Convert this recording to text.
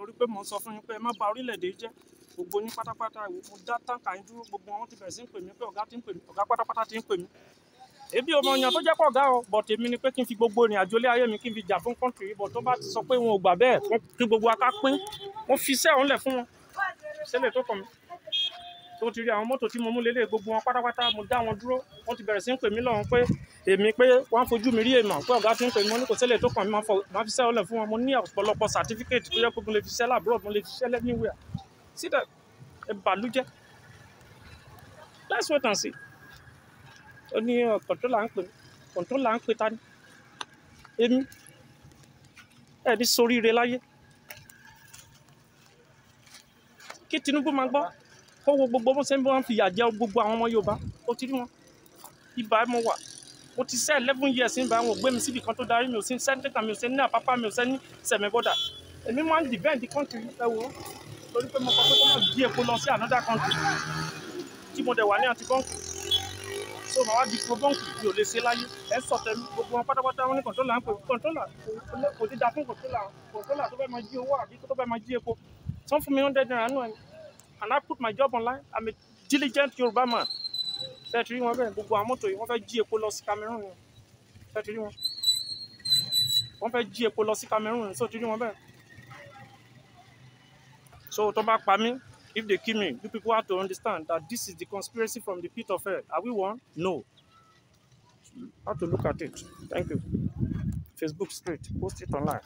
torí pé mo sọ fún yín pé ẹ má bà orílẹ̀-èdè jẹ́ gbogbo yín pátápátá mo dá táǹkà yín dúró gbogbo wọn ti bẹ̀rẹ̀ sí ń pè mí pé ọ̀gá ti ń pè mí ọ̀gá pátápátá ti ń pè mí ebi ọmọ èèyàn tó jẹ́ pọ̀ ọ̀gá o bọ̀ tèmi ni pé kí n fi gbogbo ìrìn àjò ilé ayé mi kí n fi jà fún kọ́ńtì yìí bọ̀ tó bá ti sọ pé wọn ò gbà bẹ́ẹ̀ kí gbogbo aká pín wọ́n fi iṣẹ́ òun lẹ̀ fún wọn ṣẹlẹ̀ tó kàn mí tó ti rí àwọn mọ́tò tí mo mú lélẹ̀ gbogbo wọn pátápátá mo dá wọn dúró wọ́n ti bẹ̀rẹ̀ sí ń pè mí lọ́wọ́ pé èmi pé wọ́n fojú mi rí èèmọ̀ pé ọ̀gá ti ń pè mí wọ́n ní kò ṣẹlẹ̀ tó kàn mí máa fi iṣẹ́ òun lẹ̀ fún wọn mo ní ọ̀pọ̀lọpọ̀ certificate tó yẹ pé mo lè fi iṣẹ́ labroad mo lè fi iṣẹ́ anywhere see that ẹ bàlújẹ́ let's wait and see ó ní controller ń pè mí controller ń pè ta ni èmi ẹ̀ ní soríire láyé kí Tinubu máa gbọ́ kó wo gbogbo bó ṣe ń bọ́ wọn fi ìyà jẹ gbogbo àwọn ọmọ Yorùbá ó ti rí wọn ibà mo wà mo ti ṣe 11 years níbà wọn ò gbé mi síbi kan tó darí mi ò sí ní sẹ́ńtẹ́kà mi ò sí ní Àpápá mi ò sí ní sẹ̀mẹ́bọ́dà èmi máa ń defend the country ẹ wò ó torí pé mo kọ pé kó má jí epo lọ sí another country tí mo dẹ̀ wà ní anti-bọ́ǹkì so màá wá di pro-bọ́ǹkì mi ò lè ṣe láyé ẹ sọ tẹ̀mí gbogbo wọn pátápátá wọn ní kọ̀ńtólà ń pè kọ̀ńtólà kò ti da fún kọ̀ńtólà tó fẹ́ máa jí owó àbí tó fẹ́ máa jí epo tí wọ́n fún mi 100 naira nù ẹ̀ and I put my job online I'm a diligent Yorùbá man ṣe ti rí wọn bẹ́ẹ̀ gbogbo àwọn mọ́tò yìí wọ́n fẹ́ jí epo lọ sí Cameroon ni ṣe ti rí wọn wọ́n fẹ́ jí epo lọ sí Cameroon ni ṣe ti rí wọn bẹ́ẹ̀ so tó bá pa mí if they kill me you people have to understand that this is the conspiracy from the pit of hell are we one? No. How to look at it. Thank you. Facebook straight post it online.